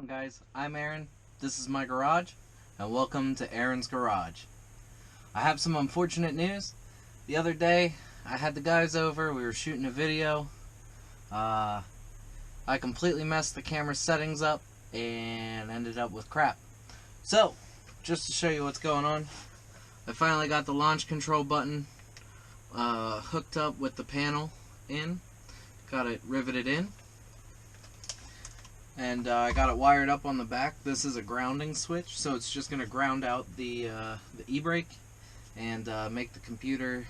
Guys, I'm Aaron, this is my garage, and welcome to Aaron's Garage. I have some unfortunate news. The other day, I had the guys over, we were shooting a video. I completely messed the camera settings up and ended up with crap. So, just to show you what's going on, I finally got the launch control button hooked up with the panel in. Got it riveted in. And I got it wired up on the back. This is a grounding switch, so it's just going to ground out the e-brake and make the computer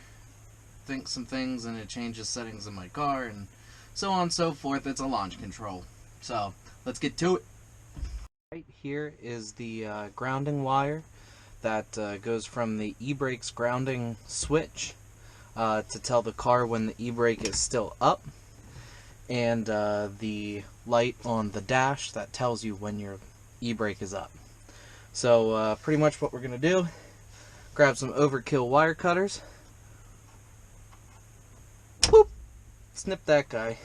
think some things, and it changes settings in my car and so on and so forth. It's a launch control. So let's get to it. Right here is the grounding wire that goes from the e-brake's grounding switch to tell the car when the e-brake is still up, and the light on the dash that tells you when your e-brake is up. So pretty much what we're going to do, grab some overkill wire cutters, whoop, snip that guy,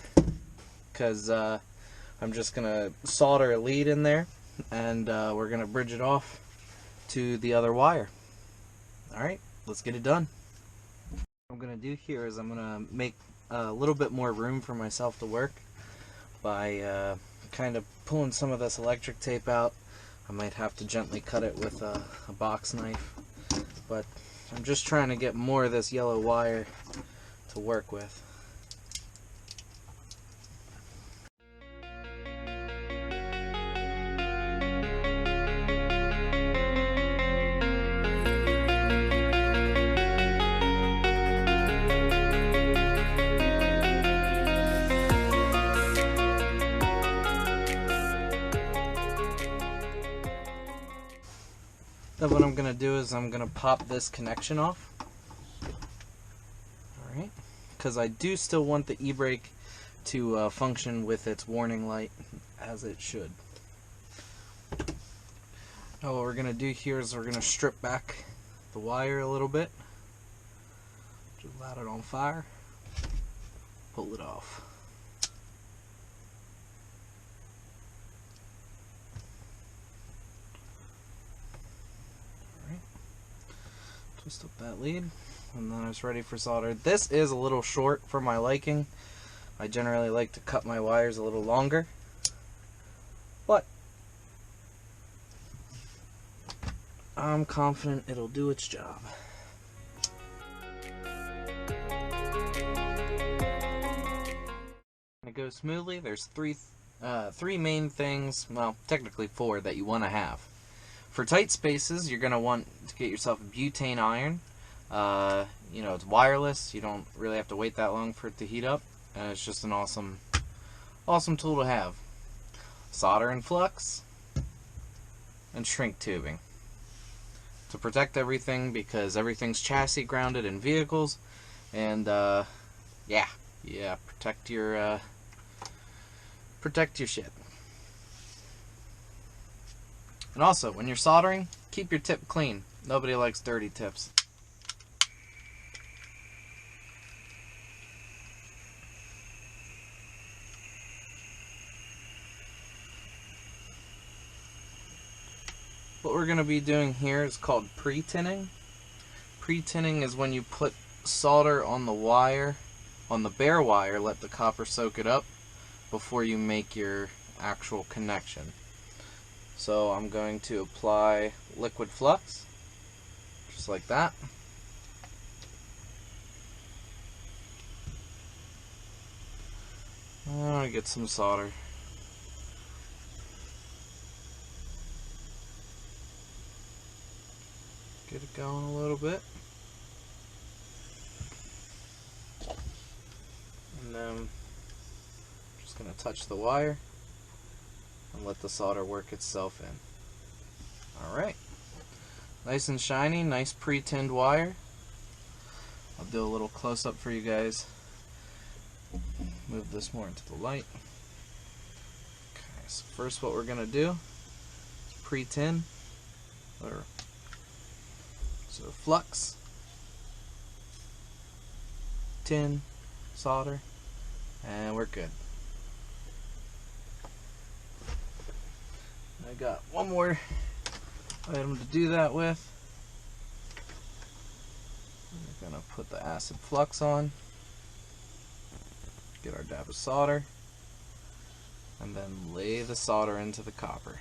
because I'm just going to solder a lead in there, and we're going to bridge it off to the other wire. Alright, let's get it done. What I'm going to do here is I'm going to make a little bit more room for myself to work by kind of pulling some of this electric tape out. I might have to gently cut it with a box knife, but I'm just trying to get more of this yellow wire to work with. Then what I'm going to do is I'm going to pop this connection off. Alright, because I do still want the e-brake to function with its warning light as it should. Now what we're going to do here is we're going to strip back the wire a little bit. Just light it on fire. Pull it off. Twist up that lead, and then it's ready for solder. This is a little short for my liking. I generally like to cut my wires a little longer, but I'm confident it'll do its job. It goes smoothly. There's three main things, well, technically four, that you want to have. For tight spaces, you're going to want to get yourself a butane iron. You know, it's wireless. You don't really have to wait that long for it to heat up. And it's just an awesome tool to have. Solder and flux. And shrink tubing. To protect everything, because everything's chassis grounded in vehicles. And, yeah, protect your shit. And also, when you're soldering, keep your tip clean. Nobody likes dirty tips. What we're going to be doing here is called pre-tinning. Pre-tinning is when you put solder on the wire, on the bare wire, let the copper soak it up before you make your actual connection. So I'm going to apply liquid flux, just like that. I get some solder. Get it going a little bit. And then just going to touch the wire and let the solder work itself in. Alright. Nice and shiny, nice pre-tinned wire. I'll do a little close-up for you guys. Move this more into the light. Okay, so first what we're going to do is pre-tin. So flux, tin, solder, and we're good. I got one more item to do that with. We're going to put the acid flux on, get our dab of solder, and then lay the solder into the copper.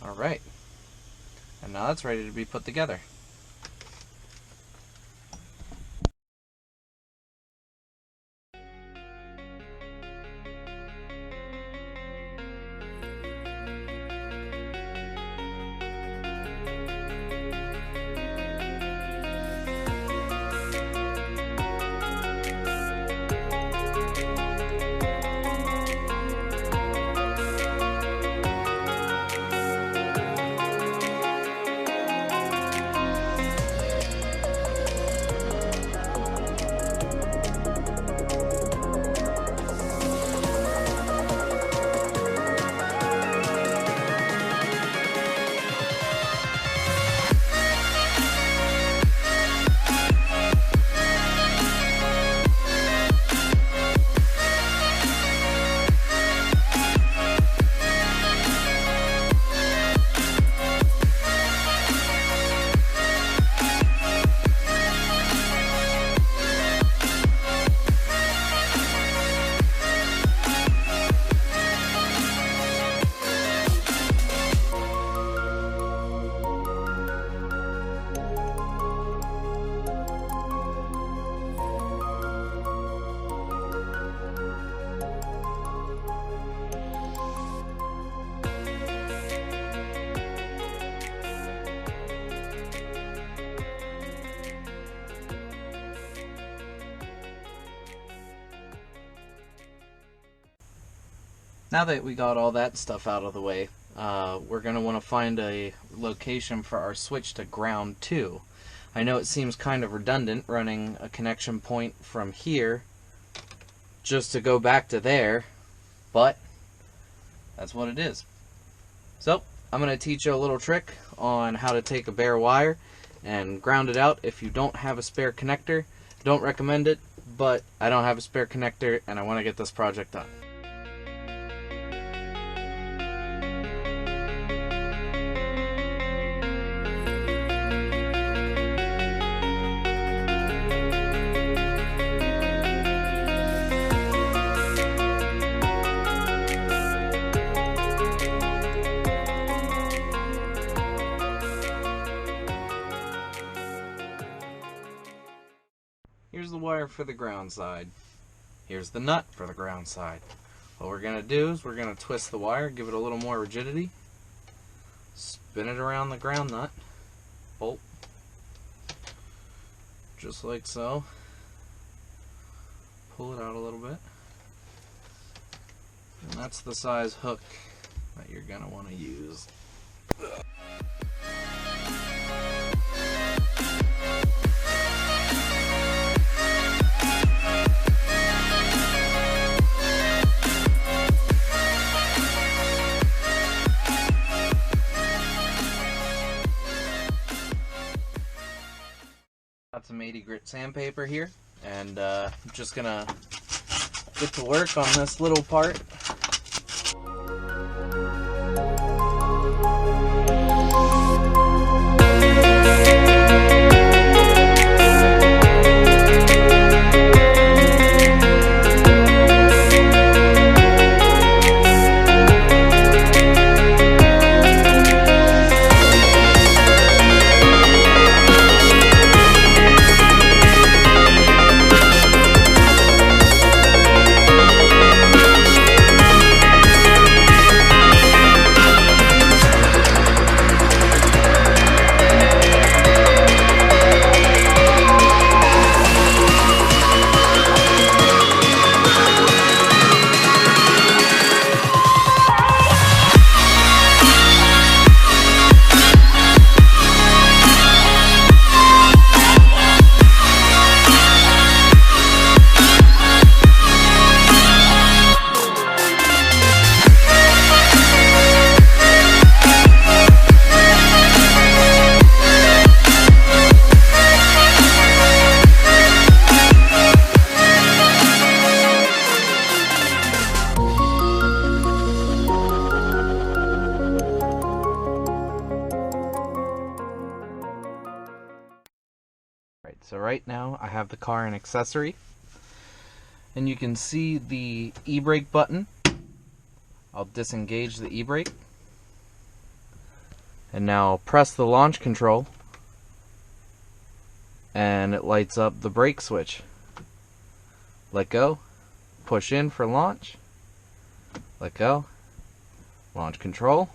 Alright, and now it's ready to be put together. Now that we got all that stuff out of the way, we're going to want to find a location for our switch to ground to. I know it seems kind of redundant running a connection point from here just to go back to there, but that's what it is. So I'm going to teach you a little trick on how to take a bare wire and ground it out if you don't have a spare connector. Don't recommend it, but I don't have a spare connector and I want to get this project done. Here's the wire for the ground side. Here's the nut for the ground side. What we're going to do is we're going to twist the wire, give it a little more rigidity, spin it around the ground nut, bolt, just like so. Pull it out a little bit. And that's the size hook that you're going to want to use. Got some 80 grit sandpaper here, and I'm just gonna get to work on this little part. So right now I have the car in accessory, and you can see the e-brake button. I'll disengage the e-brake, and now I'll press the launch control, and it lights up the brake switch. Let go, push in for launch, let go, launch control,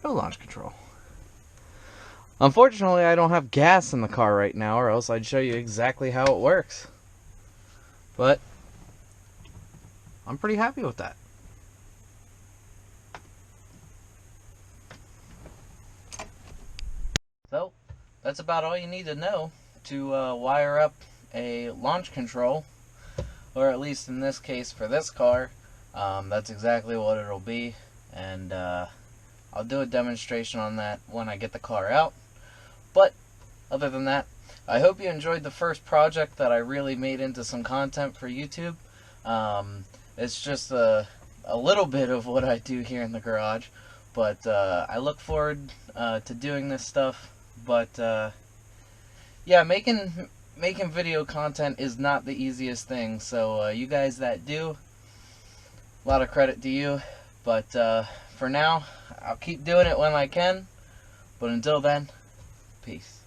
no launch control. Unfortunately, I don't have gas in the car right now, or else I'd show you exactly how it works. But I'm pretty happy with that. So that's about all you need to know to wire up a launch control, or at least in this case for this car, that's exactly what it'll be. And I'll do a demonstration on that when I get the car out. But other than that, I hope you enjoyed the first project that I really made into some content for YouTube. It's just a little bit of what I do here in the garage, but I look forward to doing this stuff. But yeah, making video content is not the easiest thing, so you guys that do, a lot of credit to you. But for now, I'll keep doing it when I can. But until then, peace.